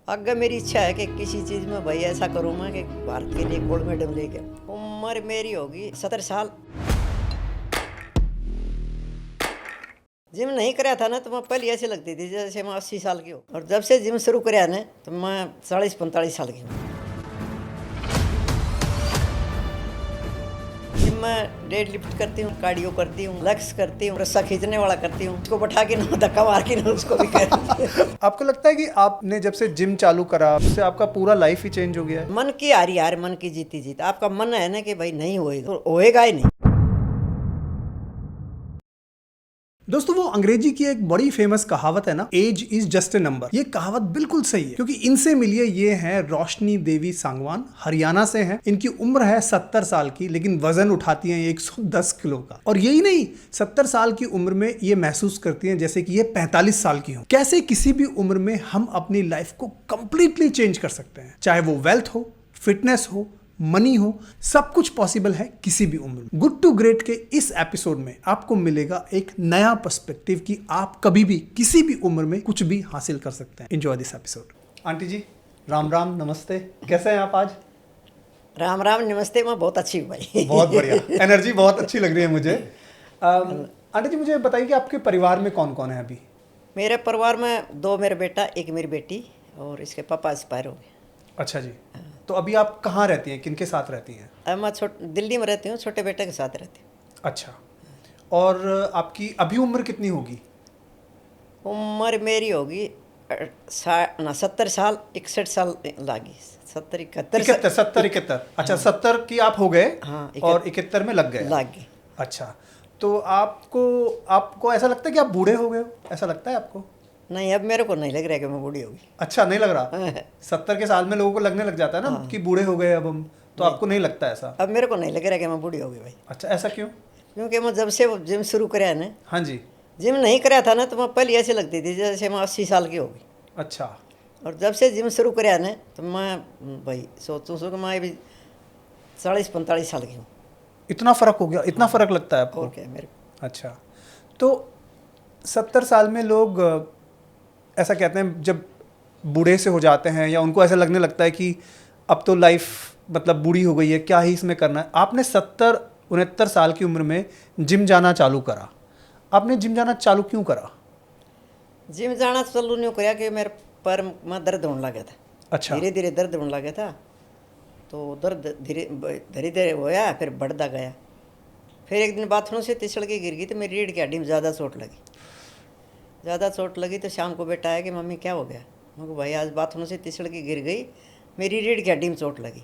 आगे मेरी इच्छा है कि किसी चीज़ में भाई ऐसा करूँ मैं कि भारत के लिए गोल्ड मेडल लेके आऊं। उम्र मेरी होगी 70 साल। जिम नहीं कराया था ना तो मैं पहले ऐसे लगती थी जैसे मैं 80 साल की हूँ, और जब से जिम शुरू कराया ना तो मैं 40-45 साल की हूँ। जिम में डेड लिफ्ट करती हूँ, कार्डियो करती हूँ, लेग्स करती हूँ, रस्सा खींचने वाला करती हूँ, उसको बैठा के ना धक्का मार के ना उसको भी करती हूँ। आपको लगता है कि आपने जब से जिम चालू करा उससे आपका पूरा लाइफ ही चेंज हो गया है? मन की हारी हार, मन की जीती जीत। आपका मन है ना कि भाई नहीं होएगा तो होएगा ही नहीं। दोस्तों, वो अंग्रेजी की एक बड़ी फेमस कहावत है ना, age is just a number. ये कहावत बिल्कुल सही है, क्योंकि इनसे मिलिए। ये हैं रोशनी देवी सांगवान, हरियाणा से हैं। इनकी उम्र है 70 साल की, लेकिन वजन उठाती हैं 110 किलो का। और यही नहीं, 70 साल की उम्र में ये महसूस करती हैं जैसे कि ये 45 साल की हो। कैसे किसी भी उम्र में हम अपनी लाइफ को कंप्लीटली चेंज कर सकते हैं, चाहे वो वेल्थ हो, फिटनेस हो, मनी हो, सब कुछ पॉसिबल है किसी भी उम्र में। गुड टू ग्रेट के इस एपिसोड में आपको मिलेगा एक नया पर्सपेक्टिव कि आप कभी भी किसी भी उम्र में कुछ भी हासिल कर सकते हैं। Enjoy this episode. आंटी जी, राम राम, नमस्ते। कैसे हैं आप आज? राम राम, नमस्ते। मैं बहुत अच्छी हूँ भाई। बहुत बढ़िया, एनर्जी बहुत अच्छी लग रही है मुझे। आंटी जी, मुझे बताइए कि आपके परिवार में कौन कौन है अभी? मेरे परिवार में 2 मेरे बेटा, 1 मेरी बेटी, और इसके पापा एक्सपायर हो गए। अच्छा जी। तो अभी आप कहाँ रहती हैं, किनके साथ रहती हैं? अब मैं दिल्ली में रहती हूँ, छोटे बेटे के साथ रहती हूँ। अच्छा। और आपकी अभी उम्र कितनी होगी? उम्र मेरी होगी 70 साल, 61 साल लागी। 70 71 71, 70, 71। अच्छा, 70 की आप हो गए। हाँ, और 71 में लग गए। लागी। अच्छा, तो आपको ऐसा लगता है कि आप बूढ़े हो गए हो? ऐसा लगता है आपको? नहीं, अब मेरे को नहीं लग रहा है कि मैं बूढ़ी होगी। अच्छा, नहीं लग रहा? 70 के साल में लोगों को लगने लग जाता है ना कि बूढ़े हो गए अब हम, तो आपको नहीं लगता ऐसा? अब मेरे को नहीं लग रहा है कि मैं बूढ़ी होगी भाई। अच्छा, ऐसा क्यों? क्योंकि मैं जब से वो जिम शुरू कराया ना, हाँ जी। जिम नहीं कराया था ना तो मैं पहले ऐसे लगती थी जैसे मैं 80 साल की होगी। अच्छा। और जब से जिम शुरू कराया ना तो मैं भाई सोचूँ कि मैं अभी 40-45 साल की हूँ। इतना फर्क हो गया? इतना फर्क लगता है आपको? और क्या है मेरे को। अच्छा, तो 70 साल में लोग ऐसा कहते हैं, जब बूढ़े से हो जाते हैं या उनको ऐसा लगने लगता है कि अब तो लाइफ मतलब बूढ़ी हो गई है, क्या ही इसमें करना है। आपने 70-69 साल की उम्र में जिम जाना चालू करा। आपने जिम जाना चालू क्यों करा? जिम जाना चालू नहीं कराया कि मेरे पैर में दर्द होने लगा था। अच्छा। धीरे धीरे दर्द होने लगा था, तो दर्द धीरे धीरे धीरे होया, फिर बढ़ता गया। फिर एक दिन बाथरूम से तिसड़ के गिर गई तो मेरी रीढ़ की हड्डी में ज़्यादा चोट लगी। ज़्यादा चोट लगी तो शाम को बेटा आया कि मम्मी क्या हो गया। मैं कहा भाई आज बाथरूम से तिसड़ के गिर गई, मेरी रीढ़ की हड्डी में चोट लगी।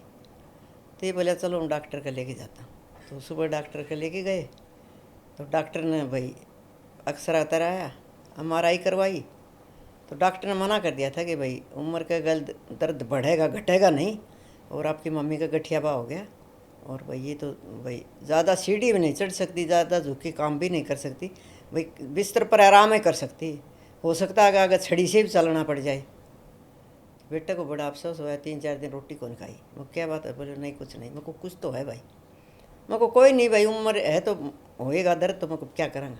तो ये बोला चलो हम डॉक्टर का लेके जाता हूँ। तो सुबह डॉक्टर का लेके गए तो डॉक्टर ने भाई एक्सरा कराया, MRI करवाई। तो डॉक्टर ने मना कर दिया था कि भाई उम्र का दर्द बढ़ेगा घटेगा नहीं, और आपकी मम्मी का गठियापा हो गया, और भाई ये तो भाई ज़्यादा सीढ़ी भी नहीं चढ़ सकती, ज़्यादा झुक के काम भी नहीं कर सकती, भाई बिस्तर पर आराम ही कर सकती, हो सकता है अगर छड़ी से भी चलना पड़ जाए। बेटे को बड़ा अफसोस हुआ, 3-4 दिन रोटी कौन खाई। मैं क्या बात है? बोले नहीं कुछ नहीं। मेरे को कुछ तो है भाई। मेरे को कोई नहीं भाई, उम्र है तो होएगा दर्द, तो मेरे को क्या करेंगे।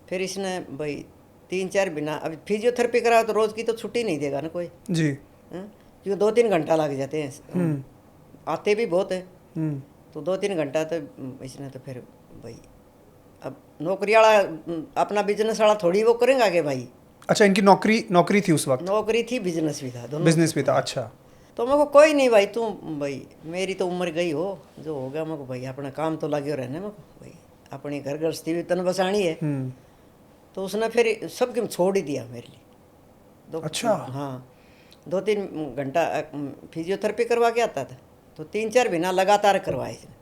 फिर इसने भाई 3-4 बिना, अभी फिजियोथेरेपी करा तो रोज़ की तो छुट्टी नहीं देगा ना कोई जी। क्यों 2-3 घंटा लग जाते हैं, आते भी बहुत है। तो 2-3 घंटा तो इसने तो फिर भाई अब नौकरी वाला अपना बिजनेस वाला थोड़ी वो करेंगे आगे भाई। अच्छा, इनकी नौकरी थी उस वक्त? नौकरी थी, बिजनेस भी था, दोनों बिजनेस भी था। अच्छा। तो मेरे को कोई नहीं भाई, तू भाई मेरी तो उम्र गई हो, जो होगा मेरे को भाई अपना काम तो लगे रहने, मेरे को भाई अपनी घर गृहस्थी भी तन बसानी है। तो उसने फिर सब कुछ छोड़ ही दिया मेरे लिए। अच्छा। हाँ, 2-3 घंटा फिजियोथेरेपी करवा के आता था, तो 3-4 महीना लगातार करवाए इसने।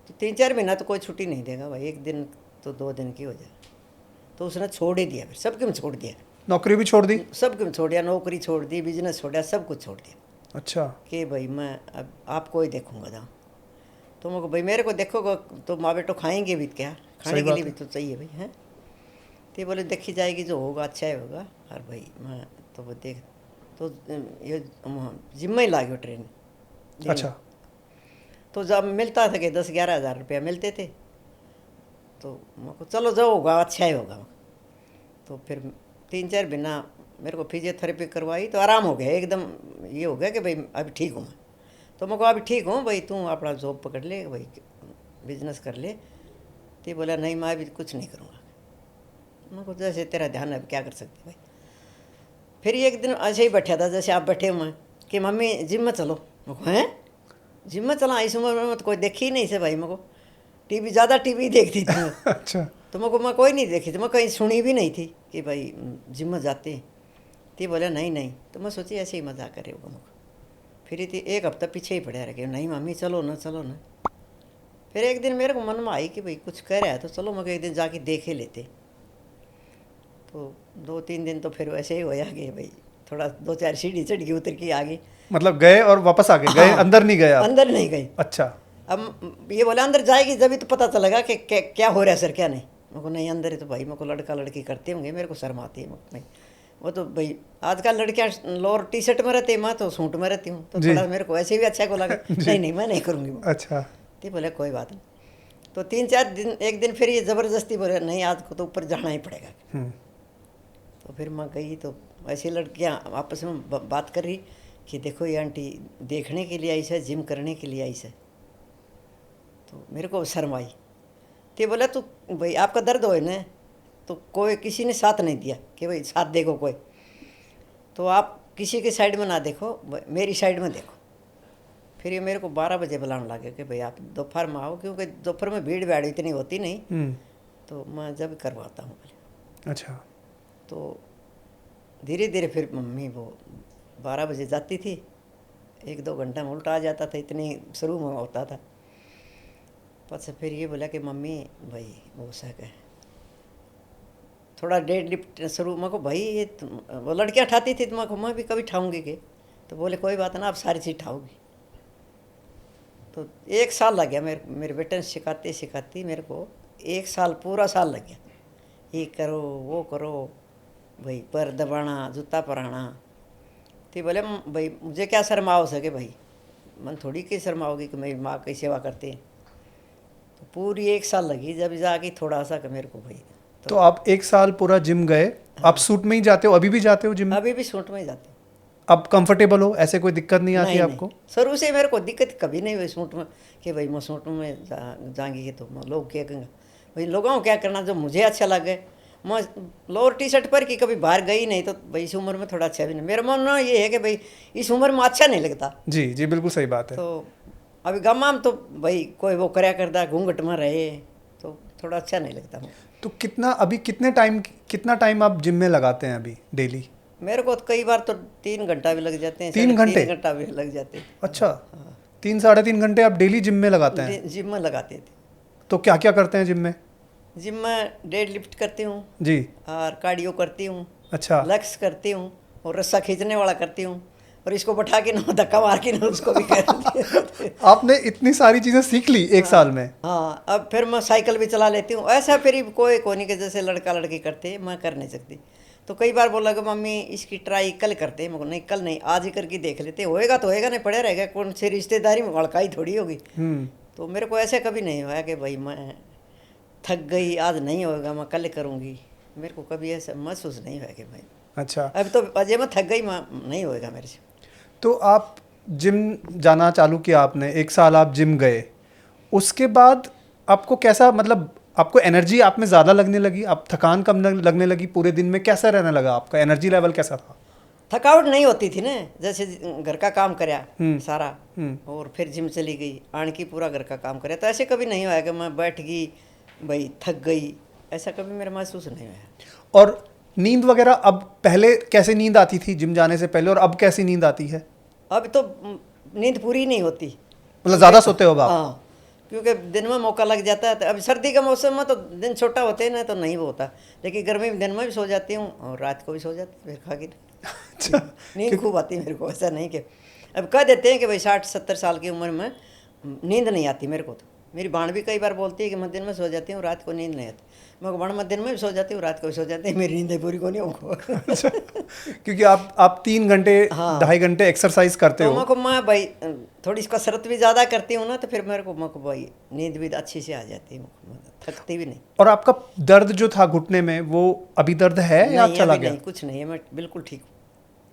तो 3-4 महीना तो कोई छुट्टी नहीं देगा भाई, एक दिन तो 2 दिन की हो जाए। तो उसने छोड़ ही दिया, फिर सब कुछ छोड़ दिया। नौकरी भी छोड़ दी? सब कुछ छोड़ दिया, नौकरी छोड़ दी, बिजनेस छोड़ दिया, सब कुछ छोड़ दिया। अच्छा। कि भाई मैं अब आपको ही देखूंगा जाऊँ। तो मेरे को भाई मेरे को देखोगे तो माँ बेटो खाएंगे भी क्या, खाने के लिए भी तो चाहिए भाई, हैं। तो बोले देखी जाएगी, जो होगा अच्छा ही होगा। और भाई मैं तो वो देख, तो ये जिम में ही ला गया ट्रेन। अच्छा। तो जब मिलता था कि 10-11 हज़ार रुपया मिलते थे, तो मेरे को चलो जो होगा अच्छा ही होगा। तो फिर 3-4 महीना मेरे को फिजियोथेरेपी करवाई तो आराम हो गया एकदम। ये हो गया कि भाई अभी ठीक हूँ मैं। तो मैं को अभी ठीक हूँ भाई, तू अपना जॉब पकड़ ले भाई, बिजनेस कर ले। तो बोला नहीं मैं अभी कुछ नहीं करूँगा। मैं को जैसे तेरा ध्यान है, अब क्या कर सकते भाई। फिर एक दिन ऐसे ही बैठा था जैसे आप बैठे हुए कि मम्मी जिम में चलो। मैं को हैं जिम में चला, इस उम्र में तो कोई देखी ही नहीं से भाई। मेरे को टीवी ज़्यादा टीवी देखती थी मैं। अच्छा। तो मेरे को मैं कोई नहीं देखी थी, मैं कहीं सुनी भी नहीं थी कि भाई जिम में जाते हैं। तो बोला नहीं नहीं, तो मैं सोची ऐसे ही मजाक करे होगा मुझको। फिर थी एक हफ्ता पीछे ही पड़े रखे, नहीं मम्मी चलो ना चलो ना। फिर एक दिन मेरे को मन में आई कि भाई कुछ कह रहा है तो चलो मैं एक दिन जाके देखे लेते। तो 2-3 दिन तो फिर वैसे ही होया कि भाई थोड़ा 2-4 सीढ़ी चढ़ गई, उतर के आ गई। मतलब गए और वापस आ गए, गए हाँ, अंदर नहीं गए आप? अंदर नहीं गई। अच्छा। अब ये बोला अंदर जाएगी जब तो पता चलेगा कि क्या हो रहा है सर क्या नहीं। मेरे को नहीं अंदर है तो भाई मेरे को लड़का लड़की करते होंगे, मेरे को शर्म आती है। नहीं वो तो भाई आजकल लड़कियां लोअर टी शर्ट में रहती है, मैं तो सूट में रहती हूँ, तो थोड़ा मेरे को ऐसे भी अच्छा को लगा। नहीं नहीं मैं नहीं करूँगी। अच्छा। तो बोले कोई बात नहीं। तो 3-4 दिन एक दिन फिर ये ज़बरदस्ती बोले नहीं आज को तो ऊपर जाना ही पड़ेगा। तो फिर मैं गई तो ऐसी लड़कियाँ आपस में बात कर रही कि देखो ये आंटी देखने के लिए आई है, जिम करने के लिए आई है। तो मेरे को शर्म आई। तो बोला तू भाई आपका दर्द हो ना, तो कोई किसी ने साथ नहीं दिया कि भाई साथ देखो कोई, तो आप किसी के साइड में ना देखो, मेरी साइड में देखो। फिर ये मेरे को 12 बजे बुलाने लगे कि भाई आप दोपहर में आओ, क्योंकि दोपहर में भीड़ भाड़ इतनी होती नहीं, तो मैं जब करवाता हूँ। अच्छा। तो धीरे धीरे फिर मम्मी वो 12 बजे जाती थी, 1-2 घंटा में उल्टा आ जाता था, इतनी शुरू में होता था। बस फिर ये बोला कि मम्मी भाई वो सक है थोड़ा डेड लिफ्ट शुरू में को भाई ये वो लड़कियाँ उठाती थी, तो मैं भी कभी ठाऊँगी के। तो बोले कोई बात ना आप सारी चीज़ ठाओगी। तो 1 साल लग गया मेरे बेटे ने सिखाते सिखाती मेरे को 1 साल पूरा साल लग गया। ये करो वो करो भाई, पैर दबाना जूता पराना। तो बोले भाई मुझे क्या शर्मा हो सके भाई, मन थोड़ी की शर्मा होगी कि मेरी माँ की सेवा करते हैं। तो पूरी 1 साल लगी जब जाके थोड़ा सा कि मेरे को भाई। तो आप 1 साल पूरा जिम गए। हाँ। आप सूट में ही जाते हो? अभी भी जाते हो जिम में? अभी भी सूट में ही जाते हूँ। अब कंफर्टेबल हो, ऐसे कोई दिक्कत नहीं आती आपको? शुरू से मेरे को दिक्कत कभी नहीं हुई सूट में कि भाई मैं सूट में जाएंगी तो लोग क्या कहेंगे भाई, लोगों को क्या करना जो मुझे अच्छा लगे। मैं लोअर टी शर्ट पर कि कभी बाहर गई नहीं, तो भाई इस उम्र में थोड़ा अच्छा भी नहीं। मेरा मानना ये है कि भाई इस उम्र में अच्छा नहीं लगता। जी जी बिल्कुल सही बात है। तो अभी गम्मा में तो भाई कोई वो करया करता घूंघट में रहे तो थोड़ा अच्छा नहीं लगता। तो कितना टाइम आप जिम में लगाते हैं अभी डेली? मेरे को तो कई बार तो 3 घंटा भी लग जाते हैं। 3 घंटे? 3 घंटा भी लग जाते हैं। अच्छा। 3-3.5 घंटे आप डेली जिम में लगाते हैं? जिम में लगाते थे। तो क्या क्या करते हैं जिम में? जिम में डेड लिफ्ट करती हूँ जी। और कार्डियो करती हूँ। अच्छा। लक्स करती हूँ और रस्सा खींचने वाला करती हूँ, और इसको बैठा के ना धक्का मार के ना उसको भी करती हूँ। आपने इतनी सारी चीजें सीख ली 1 साल में? हाँ, अब फिर मैं साइकिल भी चला लेती हूँ। ऐसा फिर कोई कोनी के जैसे लड़का लड़की करते मैं कर नहीं सकती। तो कई बार बोला कि मम्मी इसकी ट्राई कल करते हैं। नहीं कल नहीं, आज ही करके देख लेते, होएगा तो होएगा, नहीं पड़े रहेगा, कौन सी रिश्तेदारी में हड़काई थोड़ी होगी। तो मेरे को ऐसे कभी नहीं हुआ कि भाई मैं थक गई आज नहीं होगा मैं कल करूँगी। मेरे को कभी ऐसा महसूस नहीं हुआ कि भाई अच्छा अब तो अजय मैं थक गई, मैं नहीं होएगा मेरे से। तो आप जिम जाना चालू किया आपने, 1 साल आप जिम गए, उसके बाद आपको कैसा, मतलब आपको एनर्जी आप में ज़्यादा लगने लगी, आप थकान कम लगने लगी, पूरे दिन में कैसा रहने लगा, आपका एनर्जी लेवल कैसा था? थकावट नहीं होती थी ना, जैसे घर का काम करया सारा और फिर जिम चली गई, आण की पूरा घर का काम करया, तो ऐसे कभी नहीं हुआ कि मैं बैठ गई भाई थक गई, ऐसा कभी मेरा महसूस नहीं हुआ। और नींद वगैरह अब पहले कैसे नींद आती थी जिम जाने से पहले, और अब कैसी नींद आती है? अब तो नींद पूरी नहीं होती, मतलब ज़्यादा सोते हो आप? हाँ, क्योंकि दिन में मौका लग जाता है। तो अब सर्दी का मौसम में तो दिन छोटा होते हैं ना, तो नहीं वो होता, लेकिन गर्मी में दिन में भी सो जाती हूँ और रात को भी सो जाती हूँ फिर खा के। नींद खूब आती है मेरे को, ऐसा नहीं कि अब कह देते हैं कि भाई 60-70 साल की उम्र में नींद नहीं आती मेरे को। तो मेरी बाण भी कई बार बोलती है कि मैं दिन में सो जाती हूँ रात को नींद नहीं आती। मैं बाण मैं दिन में भी सो जाती हूँ रात को भी सो जाती है, मेरी नींद पूरी को नहीं होगा। क्योंकि आप 3 घंटे 2.5 घंटे एक्सरसाइज करते हो। तो मैं भाई थोड़ी कसरत भी ज़्यादा करती हूँ ना, तो फिर मेरे को भाई नींद भी अच्छी से आ जाती है। थकती भी नहीं। और आपका दर्द जो था घुटने में वो अभी दर्द है या नहीं, चला अभी गया? नहीं, कुछ नहीं है, मैं बिल्कुल ठीक हूँ।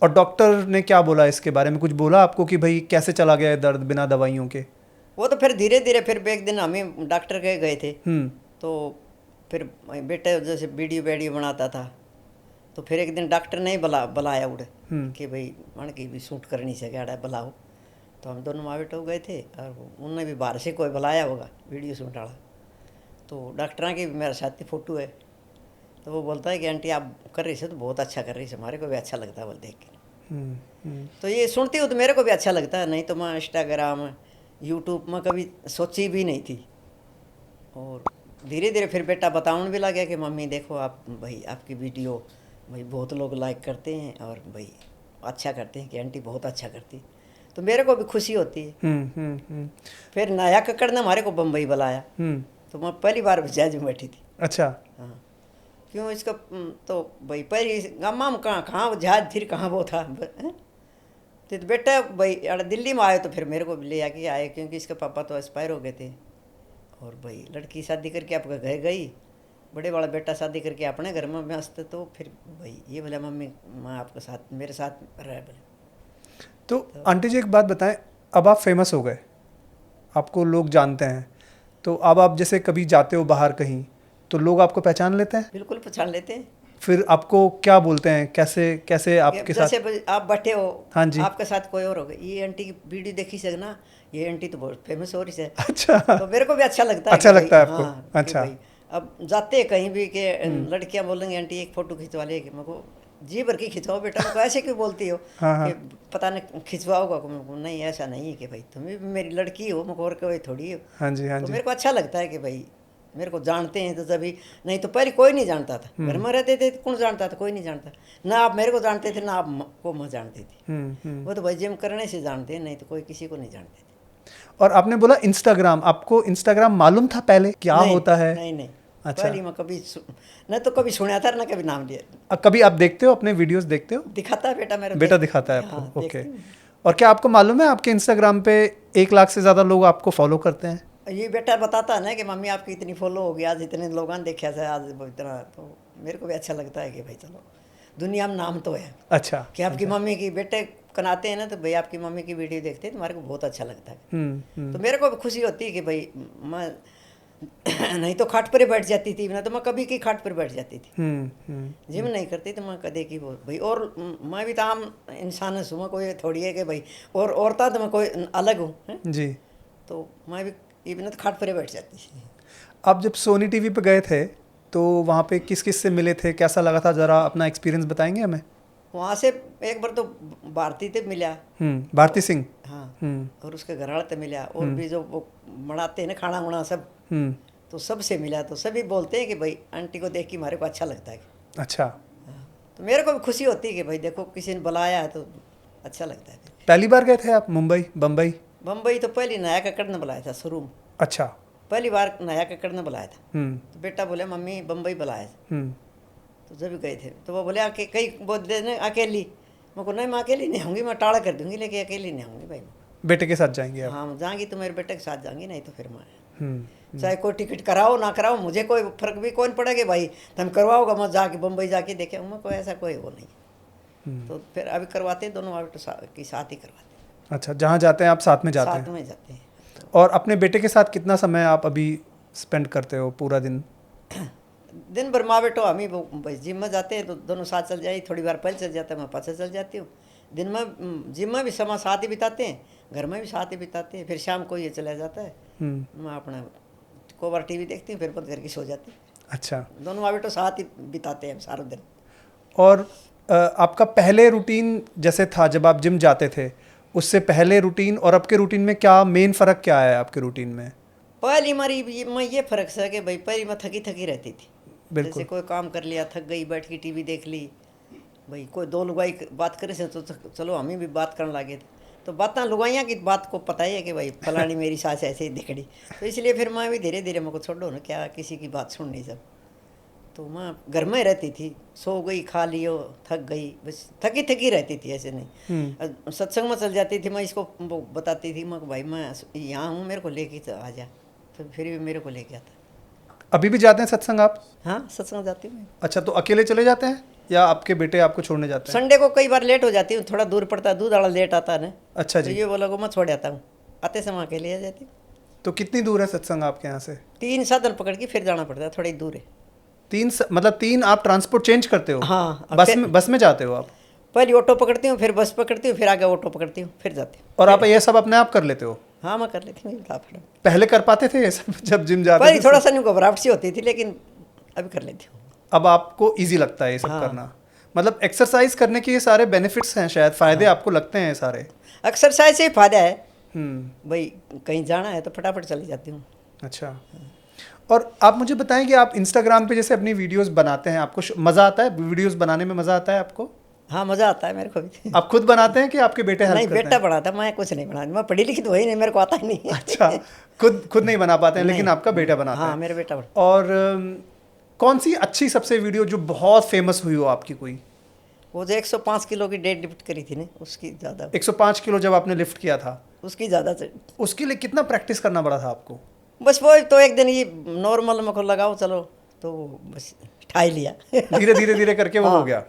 और डॉक्टर ने क्या बोला इसके बारे में, कुछ बोला आपको कि भाई कैसे चला गया है दर्द बिना दवाइयों के? वो तो फिर धीरे धीरे, फिर एक दिन हम ही डॉक्टर के गए थे, हम्म। तो फिर बेटे जैसे वीडियो वीडियो बनाता था, तो फिर एक दिन डॉक्टर ने ही बुलाया उड़े कि भाई मन की भी शूट करनी से क्या बुलाओ। तो हम दोनों माँ बेटो गए थे, और उनने भी बाहर से कोई बुलाया होगा वीडियो शूट वाला। तो डॉक्टर की भी मेरे साथ ही फ़ोटो है, तो वो बोलता है कि आंटी आप कर रही से तो बहुत अच्छा कर रही से, हमारे को भी अच्छा लगता है बोल देख के। तो ये सुनती हूँ तो मेरे को भी अच्छा लगता है, नहीं तो मैं इंस्टाग्राम यूट्यूब में कभी सोची भी नहीं थी। और धीरे धीरे फिर बेटा बताने भी लग गया कि मम्मी देखो आप भाई आपकी वीडियो भाई बहुत लोग लाइक करते हैं और भाई अच्छा करते हैं कि आंटी बहुत अच्छा करती, तो मेरे को भी खुशी होती है। फिर नया कक्कड़ ने हमारे को बम्बई बुलाया, तो मैं पहली बार जहाज में बैठी थी। अच्छा। हाँ, क्यों इसका तो भाई पहली गामा में कहाँ कहाँ वो जहाज फिर कहाँ वो था तो बेटा भाई अरे दिल्ली में आए, तो फिर मेरे को भी ले आके आए, क्योंकि इसके पापा तो एक्सपायर हो गए थे। और भाई लड़की शादी करके आपका घर गई, बड़े वाला बेटा शादी करके अपने घर में मस्त, तो फिर भाई ये बोला मम्मी मैं आपके साथ मेरे साथ रहे बोले। तो आंटी जी एक बात बताएं, अब आप फेमस हो गए, आपको लोग जानते हैं, तो अब आप जैसे कभी जाते हो बाहर कहीं तो लोग आपको पहचान लेते हैं? बिल्कुल पहचान लेते हैं। फिर आपको क्या बोलते हैं, कैसे कैसे आपके साथ? जैसे आप बैठे हो, हाँ जी। आपके साथ कोई और होगा, ये आंटी की वीडियो देखी सक ना, ये आंटी तो बहुत फेमस हो रही है। अच्छा। तो मेरे को भी अच्छा लगता है अच्छा कि लगता है भाई, आपको? हाँ, कि अच्छा। भाई अब जाते हैं कहीं भी कि लड़कियां बोलेंगी आंटी एक फोटो खिंचवा ले, मेरे को जी भर की खिंचवाओ बेटा, मेरे को ऐसे क्यों बोलती हो हाँ, कि पता नहीं खिंचवाओगा को, मेरे को नहीं ऐसा नहीं है कि भाई तुम भी मेरी लड़की हो, मेरे को और कोई थोड़ी हो। हाँ जी, हाँ तो जी। मेरे को अच्छा लगता है कि भाई मेरे को जानते हैं, तो तभी नहीं तो पहले कोई नहीं जानता था, घर में रहते थे तो कौन जानता था, कोई नहीं जानता, ना आप मेरे को जानते थे ना आप को मैं जानती थी। वो तो भाई जिम करने से जानते हैं, नहीं तो कोई किसी को नहीं जानते थे। और आपने बोला इंस्टाग्राम, आपको इंस्टाग्राम मालूम था पहले क्या नहीं, होता है? नहीं नहीं, अच्छा। पहले मैं कभी न तो कभी सुना था ना कभी नाम लिया। कभी आप देखते हो, अपने वीडियोस देखते हो? दिखाता है बेटा मेरा, बेटा दिखाता है हाँ, आपको? ओके। देखती हूँ। और क्या आपको मालूम है आपके इंस्टाग्राम पे 1 लाख से ज़्यादा लोग आपको फॉलो करते हैं? ये बेटा बताता है ना कि मम्मी आपकी इतनी फॉलो हो गई, आज इतने लोगों ने देखा था आज इतना, तो मेरे को भी अच्छा लगता है कि भाई चलो दुनिया में नाम तो है। अच्छा। कि आपकी मम्मी की बेटे कनाते हैं ना, तो भाई आपकी मम्मी की वीडियो देखते हैं तो हमारे को बहुत अच्छा लगता है। तो मेरे को भी खुशी होती है कि भाई मैं नहीं तो खाट पर ही बैठ जाती थी ना, तो मैं कभी की खाट पर बैठ जाती थी, जिम नहीं करती तो मैं कदे की वो भाई। और मैं भी तो आम इंसान हूँ, मैं कोई थोड़ी है कि भाई और औरता तो मैं कोई अलग हूँ जी। तो मैं भी इवन तो खाट पर ही बैठ जाती थी। आप जब सोनी टीवी पे गए थे तो वहाँ पे किस किस से मिले थे, कैसा लगा था, ज़रा अपना एक्सपीरियंस बताएंगे हमें? वहाँ से एक बार तो भारती से मिला, भारती सिंह। हाँ, और उसके घरवाले से मिला, और भी जो वो बनाते हैं ना खाना वाना सब, तो सबसे मिला। तो सभी बोलते हैं कि भाई आंटी को देख के हमारे को अच्छा लगता है। अच्छा। हाँ, तो मेरे को भी खुशी होती है कि भाई देखो किसी ने बुलाया है तो अच्छा लगता है। पहली बार गए थे आप मुंबई, बम्बई? बम्बई तो पहली नया कक्कड़ ने बुलाया था शुरू में, अच्छा। पहली बार नया कक्कड़ ने बुलाया था। हम्म। तो बेटा बोले मम्मी बम्बई बुलाया था, हम्म। तो जब गए थे तो वो बोले कई बोलते ना अकेली, मैं को नहीं मैं अकेली नहीं आऊँगी, मैं टाड़ा कर दूंगी, लेकिन अकेली नहीं आऊँगी भाई। बेटे के साथ जाएंगे आप? हाँ जाएंगी तो मेरे बेटे के साथ जाएंगी, नहीं तो फिर मैं हम्म। चाहे कोई टिकट कराओ ना कराओ मुझे कोई फर्क भी कौन पड़ेगा भाई, तुम करवाओगा मैं जाके बम्बई जाके देखे मैं कोई ऐसा कोई वो नहीं। तो फिर अभी करवाते दोनों वाले के साथ ही करवाते। अच्छा, जहाँ जाते हैं आप साथ में जाते साथ हैं? में जाते हैं। और अपने बेटे के साथ कितना समय आप अभी स्पेंड करते हो पूरा दिन? दिन भर माँ बेटो हम ही भाई जिम में जाते हैं तो दोनों साथ चल जाए, थोड़ी बार पहले चल जाता है मैं पाछे चल जाती हूँ। दिन में जिम में भी समय साथ ही बिताते हैं, घर में भी साथ ही बिताते हैं, फिर शाम को ये चला जाता है, मैं अपना को बार टीवी देखती हूँ फिर बंद करके सो जाती हूँ। अच्छा। दोनों माँ बेटो साथ ही बिताते हैं सारा दिन। और आपका पहले रूटीन जैसे था जब आप जिम जाते थे, उससे पहले रूटीन और अब के रूटीन में क्या मेन फ़र्क क्या है आपके रूटीन में? पहली हमारी में ये फ़र्क है कि भाई पहली मैं थकी थकी रहती थी, बिल्कुल। जैसे कोई काम कर लिया थक गई, बैठ के टीवी देख ली, भाई कोई दो लुगाई बात करे से तो चलो हम ही भी बात करने लगे थे, तो बातें लुगाइयाँ की बात को पता ही है कि भाई फलानी मेरी सास ऐसे ही दिखड़ी, तो इसलिए फिर मैं भी धीरे धीरे मेरे को छोड़ो ना क्या किसी की बात सुननी सब। तो मैं घर में रहती थी, सो गई खा लियो थक गई, बस थकी थकी रहती थी, ऐसे नहीं। सत्संग में चल जाती थी, मैं इसको वो बताती थी मैं भाई मैं यहाँ हूँ मेरे को लेके आ जा, तो फिर भी मेरे को लेके आता। अभी भी जाते हैं सत्संग आप? हाँ, सत्संग जाती हूँ मैं। अच्छा, तो अकेले चले जाते हैं या आपके बेटे आपको छोड़ने जाते हैं? संडे को कई बार लेट हो जाती हूँ, थोड़ा दूर पड़ता है, दूध वाला लेट आता है ना, अच्छा तो जी। ये बोला को मैं छोड़ आता हूँ, आते समय अकेले आ जाती हूँ। तो कितनी दूर है सत्संग आपके यहाँ से? 3 साधन पकड़ के फिर जाना पड़ता है, थोड़ी दूर है। मतलब 3 आप ट्रांसपोर्ट चेंज करते हो? हाँ, बस में जाते हो आप? पहले ऑटो पकड़ती हूँ, फिर बस पकड़ती हूँ, फिर आगे ऑटो पकड़ती हूँ, फिर जाती हूँ। और आप ये सब अपने आप कर लेते हो? हाँ, मैं कर लेती हूँ फटाफट। पहले कर पाते थे ये सब जब जिम जाते पहले थे? थोड़ा सा नहीं घबराहट सी होती थी, लेकिन अभी कर लेती हूँ। अब आपको इजी लगता है ये सब हाँ। करना? मतलब एक्सरसाइज करने के ये सारे बेनिफिट्स हैं, शायद फायदे आपको लगते हैं सारे? एक्सरसाइज से ही फायदा है हम्म। भाई, कहीं जाना है तो फटाफट चली जाती हूँ। अच्छा। और आप मुझे बताएं कि आप इंस्टाग्राम पे जैसे अपनी वीडियोस बनाते हैं, आपको मज़ा आता है वीडियोस बनाने में? मज़ा आता है आपको? हाँ, मज़ा आता है मेरे को भी। आप खुद बनाते हैं कि आपके बेटे हेल्प नहीं, करते बेटा हैं? बनाता, मैं कुछ नहीं बनाती, मैं पढ़ी लिखी तो वही नहीं, मेरे को आता ही नहीं है। अच्छा, खुद नहीं बना पाते हैं, लेकिन नहीं। आपका बेटा बनाता है? हाँ, मेरा बेटा बनाता। और कौन सी अच्छी सबसे वीडियो जो बहुत फेमस हुई हो आपकी कोई? वो जो 105 किलो की डेड लिफ्ट करी थी ना, उसकी ज़्यादा, 105 किलो जब आपने लिफ्ट किया था, उसकी ज़्यादा से। उसके लिए कितना प्रैक्टिस करना पड़ा था आपको? बस वो तो एक दिन ये नॉर्मल में को लगाओ चलो, तो बस ठाई लिया। धीरे धीरे धीरे करके वो हो हाँ। गया?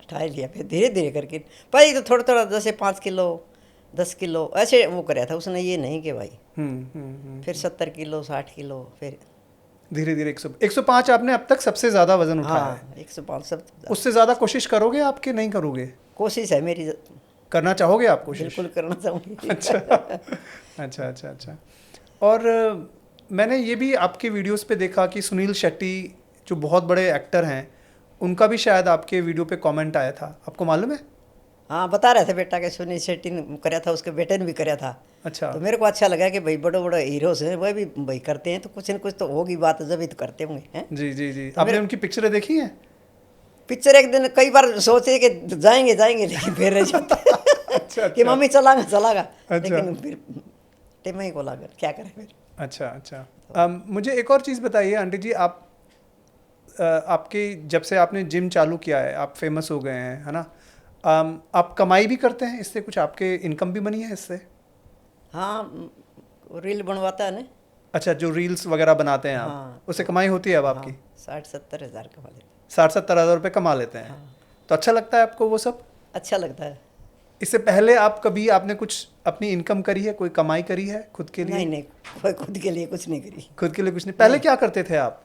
ठाई लिया, फिर धीरे धीरे करके। पहले तो थोड़ा थोड़ा, जैसे 5 किलो 10 किलो ऐसे वो कराया था उसने, ये नहीं कि भाई फिर 70 किलो 60 किलो, फिर धीरे धीरे 105 आपने अब तक सबसे ज्यादा वजन उठाया है? हाँ, 105 सब। उससे ज्यादा कोशिश करोगे आप कि नहीं करोगे? कोशिश है मेरी, करना चाहोगे आप कोशिश? बिल्कुल करना चाहूँगी। अच्छा अच्छा अच्छा अच्छा। और मैंने ये भी आपके वीडियोस पे देखा कि सुनील शेट्टी जो बहुत बड़े एक्टर हैं, उनका भी शायद आपके वीडियो पे कमेंट आया था, आपको मालूम है? हाँ, बता रहे थे बेटा के सुनील शेट्टी ने कराया था, उसके बेटे ने भी कराया था। अच्छा। तो मेरे को अच्छा लगा कि भाई बड़े बड़े हीरोज हैं, वह भी भाई करते हैं, तो कुछ न कुछ तो होगी बात, जब भी तो करते होंगे हैं। जी जी जी। तो आपने मेरे- उनकी पिक्चरें देखी हैं? पिक्चर एक दिन कई बार सोचे कि जाएंगे जाएंगे, लेकिन फिर रह जाते अच्छा कि मम्मी चलागा चलागा, अच्छा। लेकिन फिर टेम ही को लगा, क्या करें फिर। अच्छा अच्छा। मुझे एक और चीज़ बताइए आंटी जी, आपके जब से आपने जिम चालू किया है, आप फेमस हो गए हैं, है ना? आप कमाई भी करते हैं इससे? कुछ आपके इनकम भी बनी है इससे? हाँ, रील बनवाता है ना। अच्छा, जो रील्स वगैरह बनाते हैं आप, हाँ। उससे कमाई होती है अब आपकी? 60-70 हज़ार कमा लेते। 60-70 हज़ार रुपये कमा लेते हैं। हाँ। तो अच्छा लगता है आपको वो सब? अच्छा लगता है। इससे पहले आपने कुछ अपनी इनकम करी है, कोई कमाई करी है खुद के लिए? नहीं नहीं, कोई खुद के लिए कुछ नहीं करी। खुद के लिए कुछ नहीं। पहले क्या करते थे आप?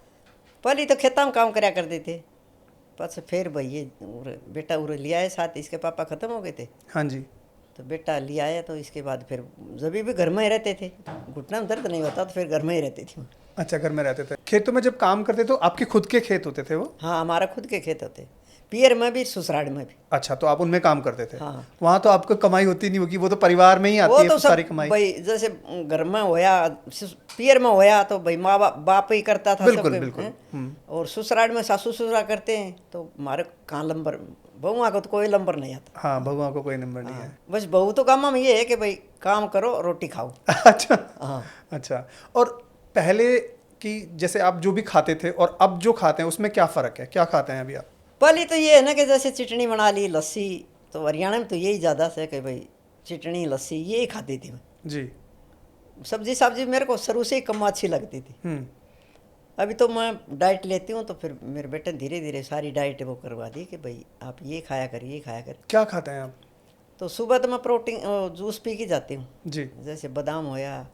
पहले तो खेता में काम कराया करते थे, बस फिर भाई ये बेटा उरे लिया है साथ, इसके पापा ख़त्म हो गए थे, हाँ जी। तो बेटा लिया है, तो इसके बाद फिर जब भी घर में ही रहते थे, घुटना में दर्द नहीं होता तो फिर घर में ही रहती थी। अच्छा, घर में रहते थे। खेतों में जब काम करते तो आपके खुद के खेत होते थे वो? हाँ, हमारा खुद के खेत होते, पियर में भी ससुराल में भी। अच्छा, तो आप उनमें काम करते थे? हाँ। वहाँ तो आपको कमाई होती नहीं होगी, वो तो परिवार में ही आती वो है तो सारी सब कमाई। भाई, जैसे घर में होया, पियर में होया तो भाई माँ बाप ही करता था बिल्कुल, सब, बिल्कुल। हैं? और ससुराल में सासू ससुरा करते हैं, तो हमारे कहाँ लंबर, बहुआ को तो कोई लंबर नहीं आता। हाँ, बहुआ को कोई नंबर नहीं है। हाँ, बस बहू तो काम में ये है कि भाई काम करो रोटी खाओ। अच्छा हाँ। अच्छा। और पहले की जैसे आप जो भी खाते थे और अब जो खाते हैं उसमें क्या फ़र्क है? क्या खाते हैं अभी आप? पहले तो ये है ना कि जैसे चटनी बना ली, लस्सी, तो हरियाणा में तो यही ज़्यादा से कि भाई चटनी लस्सी यही खाती थी मैं। जी। सब्जी मेरे को शुरू से ही कम अच्छी लगती थी। अभी तो मैं डाइट लेती हूँ, तो फिर मेरे बेटे ने धीरे धीरे सारी डाइट वो करवा दी कि भाई आप ये खाया कर, ये खाया कर। क्या खाते हैं आप? तो सुबह तो मैं प्रोटीन जूस पी के जाती हूँ जी। जैसे बादाम होया,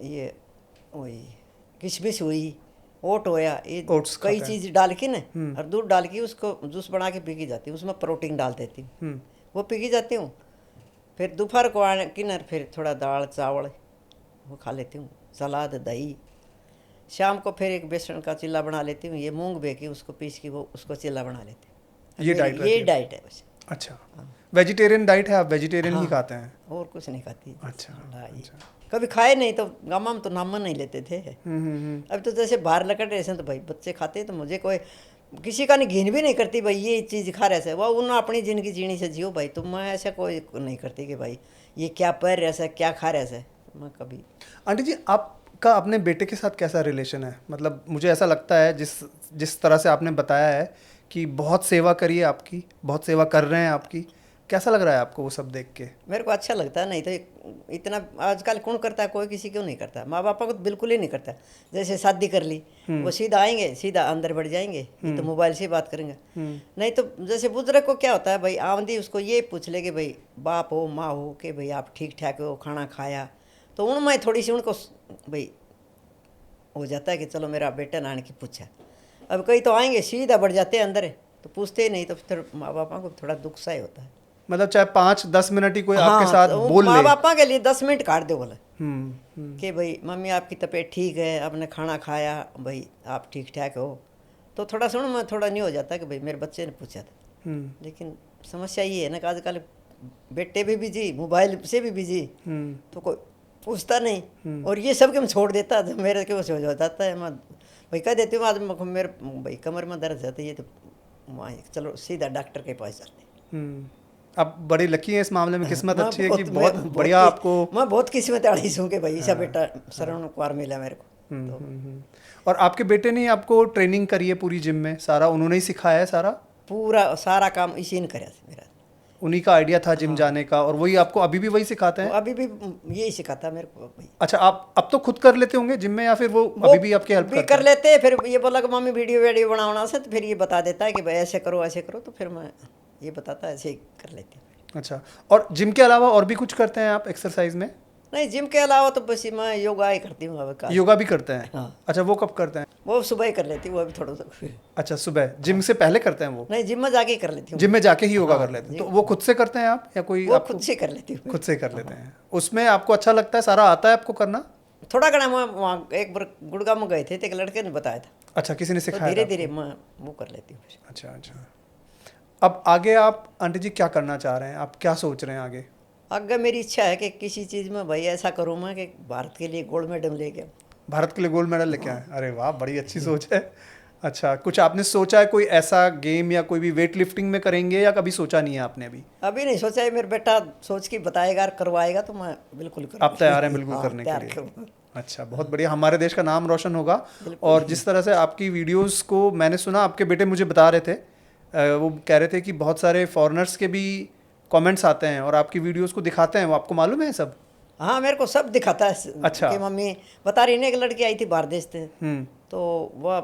ये वही किशमिश हुई, ओट होया, ये ओट्स कई खाते हैं। चीज़ डाल के ना और दूध डाल के उसको जूस बना के पी की जाती हूँ, उसमें प्रोटीन डाल देती हूँ, वो पी की जाती हूँ। फिर दोपहर को आने की ना फिर थोड़ा दाल चावल वो खा लेती हूँ, सलाद दही। शाम को फिर एक बेसन का चिल्ला बना लेती हूँ, ये मूंग बेकी उसको पीस के वो उसको चिल्ला बना लेती हूँ। ये डाइट रहती ये है? डाइट है बस। अच्छा, वेजिटेरियन डाइट है, आप वेजिटेरियन ही हाँ। खाते हैं? और कुछ नहीं खाती। अच्छा, अच्छा। कभी खाए नहीं तो गामा में तो नाम नहीं लेते थे। अब तो जैसे बाहर लकड़ रहे हैं तो भाई बच्चे खाते, तो मुझे कोई किसी का नहीं घिन भी नहीं करती भाई ये चीज़ खा रहे से, वो उन्होंने अपनी ज़िंदगी जीनी से जियो भाई, तो मैं ऐसा कोई नहीं करती कि भाई ये क्या पढ़ रहे से, क्या खा रहे से, मैं कभी। आंटी जी, आपका अपने बेटे के साथ कैसा रिलेशन है? मतलब मुझे ऐसा लगता है जिस तरह से आपने बताया है कि बहुत सेवा करी है आपकी, बहुत सेवा कर रहे हैं आपकी, कैसा लग रहा है आपको वो सब देख के? मेरे को अच्छा लगता है। नहीं तो इतना आजकल कौन करता है, कोई किसी क्यों नहीं करता। माँ बापा को तो बिल्कुल ही नहीं करता। जैसे शादी कर ली, वो सीधा आएंगे, सीधा अंदर बढ़ जाएंगे, ये तो मोबाइल से बात करेंगे। नहीं तो जैसे बुजुर्ग को क्या होता है भाई, आमदी उसको ये पूछ ले कि भाई बाप हो माँ हो कि भाई आप ठीक ठाक हो, खाना खाया, तो उनमें थोड़ी सी उनको भाई हो जाता है कि चलो मेरा बेटा नान की पूछा। अब कई तो आएंगे सीधा बढ़ जाते हैं अंदर, तो पूछते ही नहीं, तो फिर माँ बापा को थोड़ा दुख सा ही होता है। मतलब चाहे 5-10 मिनट ही कोई आपके हाँ, साथ तो बोल ले। माँ बापा के लिए 10 मिनट काट दो बोले हम्म। कि भाई मम्मी आपकी तबीयत ठीक है, आपने खाना खाया, भाई आप ठीक ठाक हो, तो थोड़ा सुन में थोड़ा नहीं हो जाता कि भाई मेरे बच्चे ने पूछा था। लेकिन समस्या ये है ना कि आजकल बेटे भी बिजी, मोबाइल से भी बिजी, तो कोई पूछता नहीं। और ये सब के मैं छोड़ देता, जब मेरे के हो जाता है, मैं भाई कह देती हूँ आज मेरे भाई कमर में दर्द जाता है, ये तो वहाँ चलो सीधा डॉक्टर के पास जाते। आप बड़ी लकी हैं इस मामले में, किस्मत मैं अच्छी है कि मैं बहुत बढ़िया आपको। मैं बहुत किस्मत वाली हूँ कि भाई ऐसा बेटा श्रवण कुमार मिला मेरे को। और आपके बेटे ने आपको ट्रेनिंग करी है पूरी जिम में, सारा उन्होंने ही सिखाया है सारा? पूरा सारा काम इसी ने करा मेरा। उन्हीं का आइडिया था जिम जाने का, और वही आपको अभी भी वही सिखाते हैं? वो अभी भी यही सिखाता मेरे को भाई। अच्छा, आप अब तो खुद कर लेते होंगे जिम में, या फिर वो अभी भी आपकी हेल्प भी कर लेते हैं। फिर ये बोला कि मम्मी वीडियो बनाना से, तो फिर ये बता देता है कि भाई ऐसे करो ऐसे करो, तो फिर मैं ये बताता है, ऐसे ही कर लेते हैं। अच्छा, और जिम के अलावा और भी कुछ करते हैं आप एक्सरसाइज में? नहीं, जिम के अलावा तो बस मैं योगा ही करती हूँ। योगा भी करते हैं? हाँ। अच्छा, वो कब करते हैं? वो सुबह ही कर लेती हूँ, वो अभी थोड़ा सा। अच्छा, सुबह जिम से पहले करते हैं वो? नहीं, जिम में जाके ही कर लेती हूँ। जिम में जाके ही योगा कर लेते हैं? तो वो खुद से करते हैं आप, या कोई वो आपको? खुद से कर लेती हूँ। खुद से कर लेते हैं। उसमें आपको अच्छा लगता है, सारा आता है आपको करना? थोड़ा घना मैं वहाँ एक बार गुड़गांव में गए थे, तो एक लड़के ने बताया था। अच्छा, किसी ने तो सिखाया धीरे था धीरे आपको? मैं वो कर लेती हूँ। अच्छा अच्छा। अब आगे आप आंटी जी क्या करना चाह रहे हैं, आप क्या सोच रहे हैं आगे? आगे मेरी इच्छा है कि किसी चीज़ में भाई ऐसा करूँ मैं कि भारत के लिए गोल्ड मेडल लेके। भारत के लिए गोल्ड मेडल लेके आए? अरे वाह, बड़ी अच्छी सोच है। अच्छा, कुछ आपने सोचा है कोई ऐसा गेम, या कोई भी वेट लिफ्टिंग में करेंगे, या कभी सोचा नहीं है आपने अभी? अभी नहीं सोचा है, मेरा बेटा सोच के बताएगा और करवाएगा तो मैं बिल्कुल करूँगा। आप तैयार हैं बिल्कुल हाँ, करने के तैयार लिए? करूँगा। अच्छा, बहुत बढ़िया, हमारे देश का नाम रोशन होगा। और जिस तरह से आपकी वीडियोस को मैंने सुना, आपके बेटे मुझे बता रहे थे, वो कह रहे थे कि बहुत सारे फॉरेनर्स के भी कमेंट्स आते हैं और आपकी वीडियोस को दिखाते हैं, वो आपको मालूम है सब? हाँ, मेरे को सब दिखाता है। अच्छा। कि मम्मी बता रही ना, एक लड़की आई थी बाहर देश से, तो वह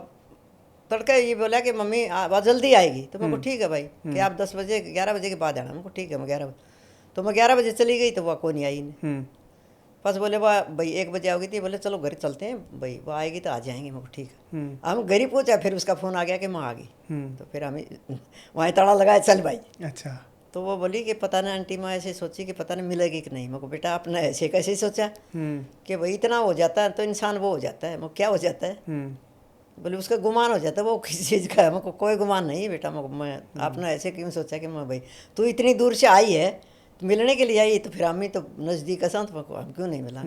तड़का ये बोला कि मम्मी वह जल्दी आएगी, तो मेरे को ठीक है भाई कि आप 10 बजे 11 बजे के बाद आना। मेरे को ठीक है, मैं 11 बजे, तो मैं 11 बजे चली गई, तो वह कोई नहीं आई नहीं। बस बोले वह भाई 1 बजे आओगी थी, बोले चलो घर चलते हैं भाई, वो आएगी तो आ जाएंगे। मेरे को ठीक है। हम घर ही पहुँचा, फिर उसका फ़ोन आ गया कि मैं आ गई। तो फिर हमें वहाँ ताला लगाया, चल भाई। अच्छा। तो वो बोली कि पता नहीं आंटी, मैं ऐसे सोची कि पता नहीं मिलेगी कि नहीं। मेरे को बेटा आपने ऐसे कैसे सोचा कि भाई इतना हो जाता है तो इंसान वो हो जाता है। मैं क्या हो जाता है, बोले उसका गुमान हो जाता है। वो किसी चीज़ का है, मेरे को कोई गुमान नहीं बेटा। मैं आपने ऐसे क्यों सोचा कि मैं भाई तू इतनी दूर से आई है, तो मिलने के लिए आई, तो फिर हम ही तो नज़दीक है, तो हम क्यों नहीं मिला।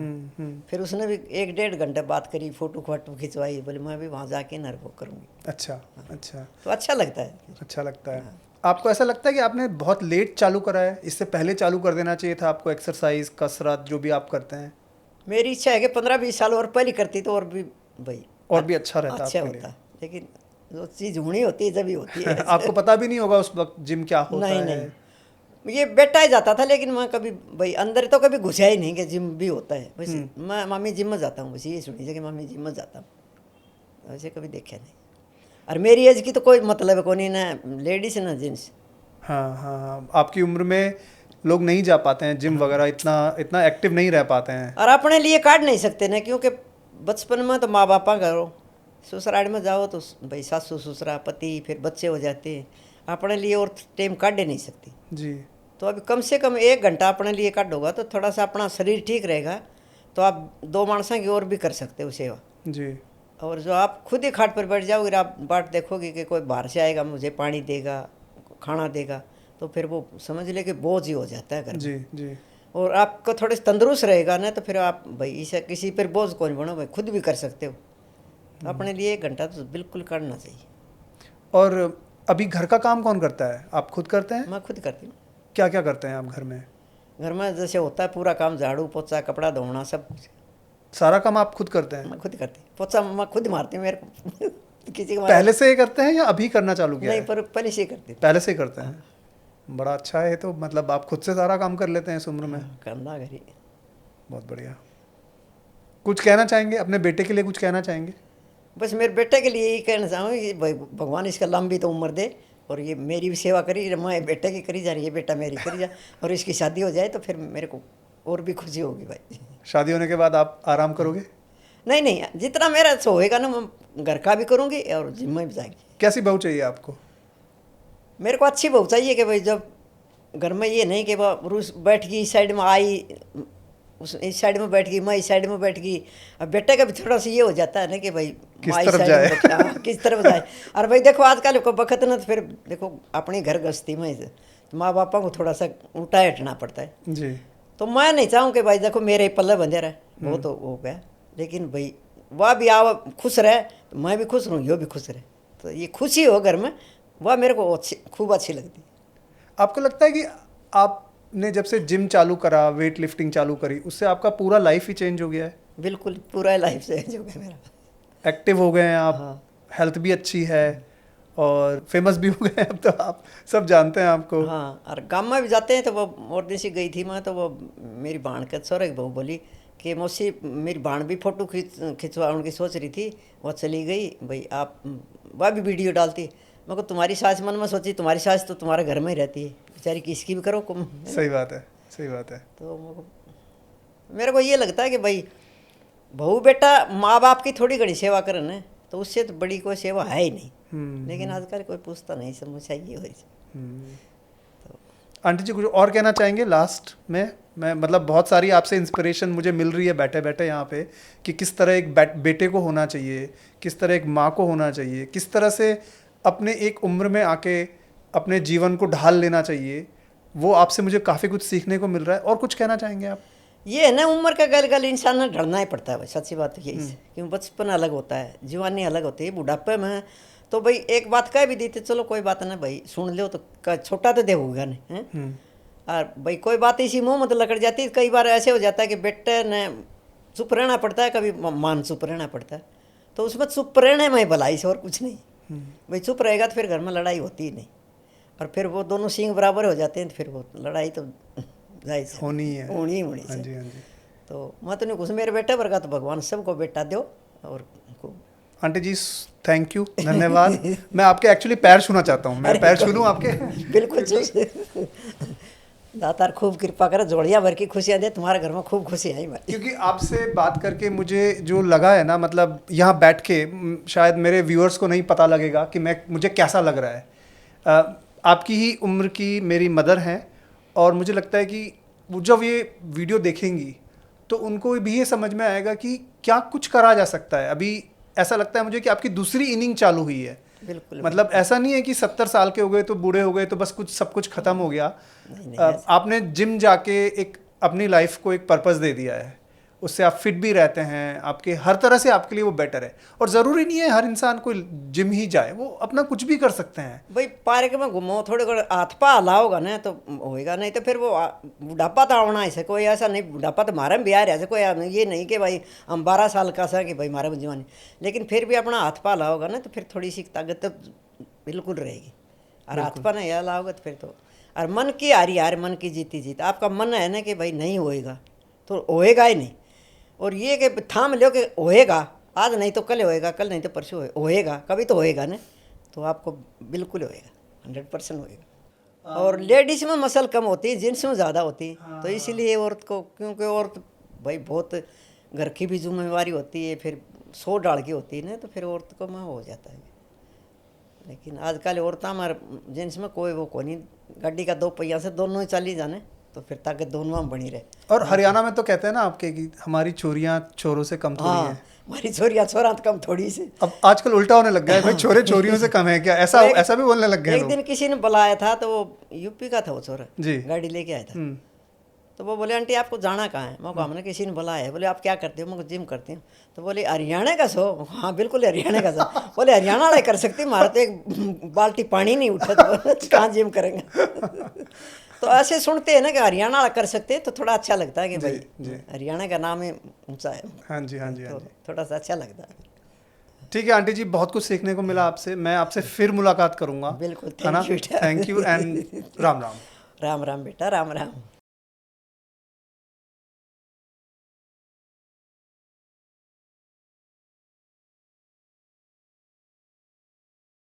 फिर उसने भी 1-1.5 घंटे बात करी, फ़ोटो फोटो खिंचवाई। बोले मैं भी वहाँ जाके न वो करूँगी। अच्छा अच्छा। तो अच्छा लगता है। अच्छा लगता है। आपको ऐसा लगता है कि आपने बहुत लेट चालू करा है, इससे पहले चालू कर देना चाहिए था आपको, एक्सरसाइज कसरत जो भी आप करते हैं? मेरी इच्छा है कि 15-20 साल और पहले करती तो और भी भाई और भी अच्छा रहता अच्छा आपके लिए। होता। लेकिन जो चीज़ होनी होती है जब ही होती है। आपको पता भी नहीं होगा उस वक्त जिम क्या होता नहीं है? नहीं, ये बेटा ही जाता था, लेकिन मैं कभी भाई अंदर तो कभी घुसा ही नहीं कि जिम भी होता है। वैसे मैं मम्मी जिम में जाता हूँ, बस ये सुनी है कि मम्मी जिम में जाता हूँ, वैसे कभी देखा नहीं। और मेरी एज की तो कोई मतलब है कोई, ना लेडीज ना जेंट्स। हाँ हाँ, आपकी उम्र में लोग नहीं जा पाते हैं जिम वगैरह, इतना एक्टिव नहीं रह पाते हैं। और अपने लिए काट नहीं सकते ना, क्योंकि बचपन में तो माँ बापा करो, ससुराल में जाओ तो भाई सासू ससुरा पति फिर बच्चे हो जाते हैं, अपने लिए और टाइम काट नहीं सकती जी। तो अभी कम से कम 1 घंटा अपने लिए काटोगा तो थोड़ा सा अपना शरीर ठीक रहेगा, तो आप 2 मानसा की और भी कर सकते हो सेवा जी। और जो आप खुद ही खाट पर बैठ जाओगे, आप बाट देखोगे कि कोई बाहर से आएगा मुझे पानी देगा खाना देगा, तो फिर वो समझ ले कि बोझ ही हो जाता है घर में। जी जी। और आपको थोड़े तंदुरुस्त रहेगा ना, तो फिर आप भाई इसे किसी पर बोझ कौन बनो, भाई खुद भी कर सकते हो। तो अपने लिए 1 घंटा तो बिल्कुल करना चाहिए। और अभी घर का काम कौन करता है, आप खुद करते हैं? मैं खुद करती हूँ। क्या क्या करते हैं आप घर में? घर में जैसे होता है पूरा काम, झाड़ू पोछा कपड़ा धोना सब कुछ सारा काम आप खुद करते हैं? मैं खुद करती। पोछा मैं खुद मारती हूँ, मेरे को किसी को पहले से ही करते हैं या अभी करना चालू किया नहीं, है? पर पहले से ही करती। पहले से ही करते हैं। बड़ा अच्छा है। तो मतलब आप खुद से सारा काम कर लेते हैं इस उम्र में? करना घरी। बहुत बढ़िया। कुछ कहना चाहेंगे अपने बेटे के लिए, कुछ कहना चाहेंगे? बस मेरे बेटे के लिए यही कहना चाहूँगी कि भाई भगवान इसका लंबी तो उम्र दे, और ये मेरी भी सेवा करी, मैं बेटे की करी जा रही है, बेटा मेरी करी जा, और इसकी शादी हो जाए तो फिर मेरे को और भी खुशी होगी भाई। शादी होने के बाद आप आराम करोगे? नहीं नहीं, जितना मेरा सो होएगा ना, मैं घर का भी करूँगी और जिम में भी जाएंगी। कैसी बहू चाहिए आपको? मेरे को अच्छी बहू चाहिए कि भाई जब घर में ये नहीं कि वह रूस बैठ गई इस साइड में आई, उस इस साइड में बैठ गई, मैं इस साइड में बैठ गई। अब बेटे का भी थोड़ा सा ये हो जाता है ना कि भाई किस माँ इस तरफ साइड जाए। में बैठी, हाँ, किस तरफ जाए। और भाई देखो आजकल को बखत ना, तो फिर देखो अपनी घर गृहस्थी में तो माँ बापा को थोड़ा सा उल्टा हटना पड़ता है। जी। तो मैं नहीं चाहूँ कि भाई देखो मेरे ही पल्ले बंधे रहे, वो तो हो गया, लेकिन भाई वह भी आव खुश रहे तो मैं भी खुश रहूँ, यो भी खुश रहे, तो ये खुशी हो घर में, वह मेरे को अच्छी खूब अच्छी लगती। आपको लगता है कि आपने जब से जिम चालू करा, वेट लिफ्टिंग चालू करी, उससे आपका पूरा लाइफ ही चेंज हो गया है? बिल्कुल पूरा लाइफ चेंज हो गया मेरा। एक्टिव हो गए हैं आप? हाँ। हेल्थ भी अच्छी है और फेमस भी हो गए हैं अब तो, आप सब जानते हैं आपको। हाँ, और गाँव में भी जाते हैं तो वो और दिन से गई थी मैं, तो वो मेरी भाण के सौरे की बहू बोली कि मौसी मेरी भाण भी फ़ोटो खिंचवाने की सोच रही थी, वो चली गई भाई, आप वह भी वीडियो डालती। मैं को तुम्हारी सास मन में सोची, तुम्हारी सास तो तुम्हारे घर में ही रहती है बेचारी, किसकी भी करो कुम। सही बात है, सही बात है। तो मेरे को ये लगता है कि भाई बहू बेटा माँ बाप की थोड़ी घड़ी सेवा करे ना, तो उससे तो बड़ी कोई सेवा है ही नहीं। लेकिन आजकल कोई पूछता नहीं, समस्या ये हो रही। आंटी जी कुछ और कहना चाहेंगे लास्ट में? मैं मतलब बहुत सारी आपसे इंस्पिरेशन मुझे मिल रही है बैठे बैठे यहाँ पे, कि किस तरह एक बेटे को होना चाहिए, किस तरह एक माँ को होना चाहिए, किस तरह से अपने एक उम्र में आके अपने जीवन को ढाल लेना चाहिए। वो आपसे मुझे काफ़ी कुछ सीखने को मिल रहा है। और कुछ कहना चाहेंगे आप? ये है ना, उम्र का गल गल इंसान ने ढलना ही पड़ता है भाई, सच्ची बात तो यही है। क्योंकि बचपन अलग होता है, जवानी अलग होती है, बुढ़ापे में तो भाई एक बात कह भी दी तो चलो कोई बात ना भाई, सुन लो तो छोटा तो देगा नहीं है। और भाई कोई बात इसी मुँह में तो लकड़ जाती है। कई बार ऐसे हो जाता है कि बेटे ने चुप रहना पड़ता है, कभी मान चुप रहना पड़ता है, तो उसमें चुप रहने में भलाई से और कुछ नहीं। भाई चुप रहेगा तो फिर घर में लड़ाई होती ही नहीं, और फिर वो दोनों सींग बराबर हो जाते हैं, तो फिर वो लड़ाई तो जाहिर से होनी है, होनी हाँ जी, हाँ जी। तो मैं तो नहीं कुछ मेरे बेटे वर्गा, तो भगवान सबको बेटा दो। और आंटी जी थैंक यू, धन्यवाद। मैं आपके एक्चुअली पैर छूना चाहता हूँ, मैं पैर छू लूँ आपके? बिल्कुल दातार खूब कृपा करे, जोड़िया भर की खुशियाँ दे, तुम्हारे घर में खूब खुशी आई भाई। क्योंकि आपसे बात करके मुझे जो लगा है ना, मतलब यहाँ बैठ के शायद मेरे व्यूअर्स को नहीं पता लगेगा कि मुझे कैसा लग रहा है। आपकी ही उम्र की मेरी मदर हैं, और मुझे लगता है कि जब ये वीडियो देखेंगी तो उनको भी ये समझ में आएगा कि क्या कुछ करा जा सकता है। अभी ऐसा लगता है मुझे कि आपकी दूसरी इनिंग चालू हुई है। बिल्कुल, मतलब ऐसा नहीं है कि 70 साल के हो गए तो बूढ़े हो गए तो बस कुछ सब कुछ खत्म हो गया। आपने जिम जाके एक अपनी लाइफ को एक पर्पस दे दिया है, उससे आप फिट भी रहते हैं, आपके हर तरह से आपके लिए वो बेटर है। और ज़रूरी नहीं है हर इंसान को जिम ही जाए, वो अपना कुछ भी कर सकते हैं। भाई पार्क में घूमो, थोड़े थोड़े हाथ पा हलाओगा ना तो होएगा, नहीं तो फिर वो बुढ़ापा तो आना ऐसे कोई ऐसा नहीं। बुढ़ापा तो हमारे में भी आ रहा है, कोई ये नहीं कि भाई हम 12 साल का सा कि भाई हमारे में जवानी, लेकिन फिर भी अपना हाथ पा हलाओगा ना तो फिर थोड़ी सी ताकत तो बिल्कुल रहेगी। और हाथ पा नहीं हलाओगे तो फिर तो, और मन की हारी हार, मन की जीती जीत। आपका मन है ना कि भाई नहीं होएगा तो होएगा ही नहीं, और ये कि थाम लो कि होएगा, आज नहीं तो कल होएगा, कल नहीं तो परसों होएगा, कभी तो होएगा ना, तो आपको बिल्कुल होएगा, 100% होएगा। और लेडीज़ में मसल कम होती है, जेंट्स में ज़्यादा होती है। तो इसीलिए औरत को, क्योंकि औरत भाई बहुत घर की भी जिम्मेवारी होती है, फिर 100 डाल की होती है ना, तो फिर औरत को में हो जाता है। लेकिन आजकल औरतें हमारे जेंट्स में कोई वो को नहीं, गाड़ी का 2 पहिया से दोनों ही चली जाने, तो फिर ताकत दोनों में बनी रहे। और हरियाणा में तो कहते हैं ना आपके कि हमारी चोरियां छोरों से कम थोड़ी हैं। हमारी चोरियां छोरा तो कम थोड़ी से। अब आजकल उल्टा होने लग गया है, भाई छोरे चोरियों से कम है क्या? ऐसा भी बोलने लग गए एक लोग। दिन किसी ने बुलाया था, तो वो यूपी का था वो छोरा जी, गाड़ी लेके आया था। तो वो बोले आंटी आपको जाना कहाँ है? मैं हमने किसी ने बुलाया है। बोले आप क्या करते हो? मैं जिम करती हूँ। तो बोले हरियाणा का सो? हाँ बिल्कुल हरियाणा का सो। बोले हरियाणा वाला कर सकती, हमारा तो एक बाल्टी पानी नहीं उठा, तो कहाँ जिम करेंगे? तो ऐसे सुनते हैं ना कि हरियाणा वाला कर सकते हैं, तो थोड़ा अच्छा लगता है कि भाई हरियाणा का नाम है ऊंचा है। हाँ जी, हाँ जी, हाँ तो जी। थोड़ा सा अच्छा लगता है। ठीक है आंटी जी, बहुत कुछ सीखने को मिला आपसे। मैं आपसे फिर मुलाकात करूंगा। बिल्कुल, है ना? थैंक यू बेटा। Thank you and Ram Ram. Ram Ram बेटा, राम राम।